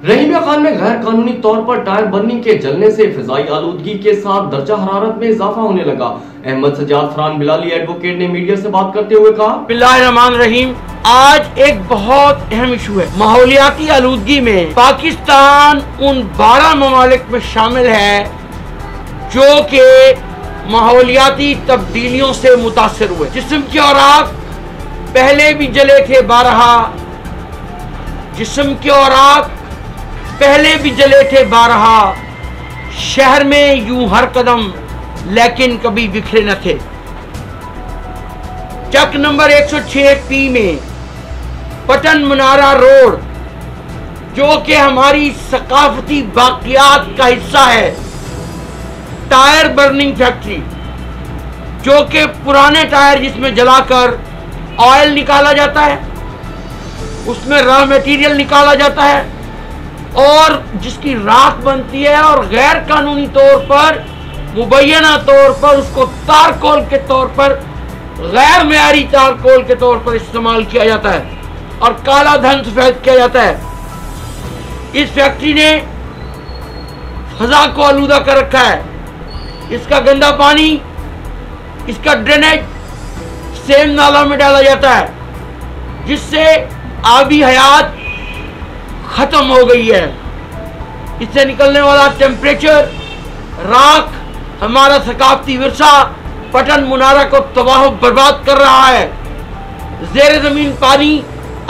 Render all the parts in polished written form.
رحیمیہ خان میں غیر قانونی طور پر ٹائر برننگ کے جلنے سے فضائی آلودگی کے ساتھ درجہ حرارت میں اضافہ ہونے لگا۔ احمد سجاد فران بلالی ایڈوکیٹ نے میڈیا سے بات کرتے ہوئے کہا، بسم اللہ الرحمن الرحیم۔ آج ایک بہت اہم ایشو ہے۔ ماحولیاتی آلودگی میں پاکستان ان 12 ممالک میں شامل ہے جو کہ ماحولیاتی تبدیلیوں سے متاثر ہوئے۔ جسم کے اوراق پہلے بھی جلے تھے بارہا، جسم کے اوراق پہلے بھی جلے تھے بارہا، شہر میں یوں ہر قدم لیکن کبھی بکھرے نہ تھے۔ چک نمبر 106 پی میں پٹن منارہ روڈ جو کہ ہماری ثقافتی باقیات کا حصہ ہے، ٹائر برننگ فیکٹری جو کہ پرانے ٹائر جس میں جلا کر آئل نکالا جاتا ہے، اس میں را میٹیریل نکالا جاتا ہے اور جس کی راکھ بنتی ہے اور غیر قانونی طور پر مبینہ طور پر اس کو تارکول کے طور پر غیر معیاری تارکول کے طور پر استعمال کیا جاتا ہے اور کالا دھن سفید کیا جاتا ہے۔ اس فیکٹری نے فضا کو آلودہ کر رکھا ہے۔ اس کا گندا پانی، اس کا ڈرینیج سیم نالا میں ڈالا جاتا ہے جس سے آبی حیات ختم ہو گئی ہے۔ اس سے نکلنے والا ٹیمپریچر، راکھ، ہمارا ثقافتی ورثہ پٹن منارہ کو تباہ و برباد کر رہا ہے۔ زیر زمین پانی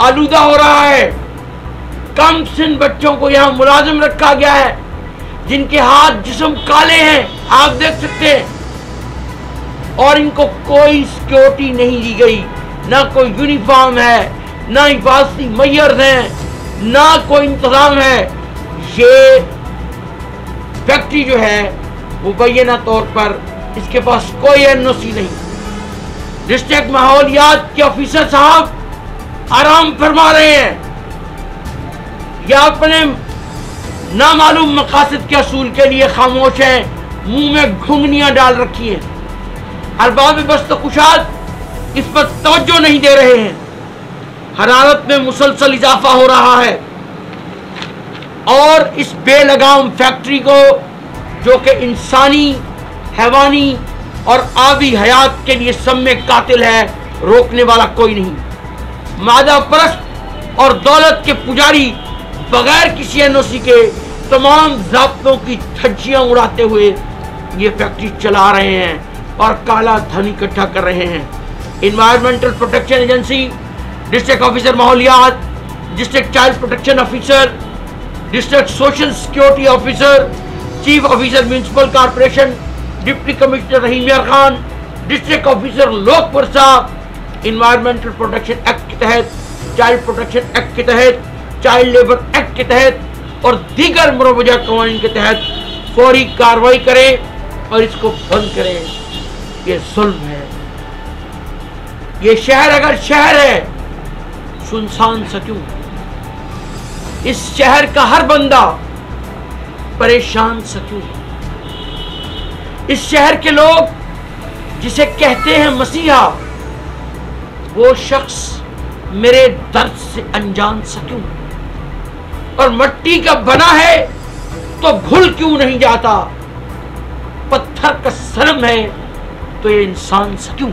آلودہ ہو رہا ہے۔ کم سن بچوں کو یہاں ملازم رکھا گیا ہے جن کے ہاتھ جسم کالے ہیں، آپ دیکھ سکتے ہیں، اور ان کو کوئی سیکیورٹی نہیں دی گئی، نہ کوئی یونیفارم ہے، نہ حفاظتی میئرز ہیں، نہ کوئی انتظام ہے۔ یہ فیکٹری جو ہے مبینہ طور پر اس کے پاس کوئی NOC نہیں۔ ڈسٹرکٹ ماحولیات کے آفیسر صاحب آرام فرما رہے ہیں یا اپنے نامعلوم مقاصد کے حصول کے لیے خاموش ہیں، منہ میں گھنگنیاں ڈال رکھی ہیں۔ ارباب بست و کشاد اس پر توجہ نہیں دے رہے ہیں۔ حرارت میں مسلسل اضافہ ہو رہا ہے اور اس بے لگام فیکٹری کو جو کہ انسانی، حیوانی اور آبی حیات کے لیے سم قاتل ہے، روکنے والا کوئی نہیں۔ مادہ پرست اور دولت کے پجاری بغیر کسی NOC کے تمام ضابطوں کی دھجیاں اڑاتے ہوئے یہ فیکٹری چلا رہے ہیں اور کالا دھن اکٹھا کر رہے ہیں۔ Environmental protection agency, district officer ماحولیات، district child protection officer, district social security officer, chief officer municipal corporation, deputy commissioner Rahimiya Khan, district officer لوک پرسا، انوائرمنٹل پروٹیکشن ایکٹ کے تحت، چائلڈ پروٹیکشن ایکٹ کے تحت، چائلڈ لیبر ایکٹ کے تحت اور دیگر مروجہ قوانین کے تحت فوری کارروائی کریں اور اس کو بند کریں۔ یہ ظلم ہے۔ یہ شہر اگر شہر ہے، سنسان سا کیوں؟ اس شہر کا ہر بندہ پریشان سا کیوں؟ اس شہر کے لوگ جسے کہتے ہیں مسیحا، وہ شخص میرے درد سے انجان سا کیوں؟ اور مٹی کا بنا ہے تو گھل کیوں نہیں جاتا؟ پتھر کا صنم ہے تو یہ انسان سا کیوں؟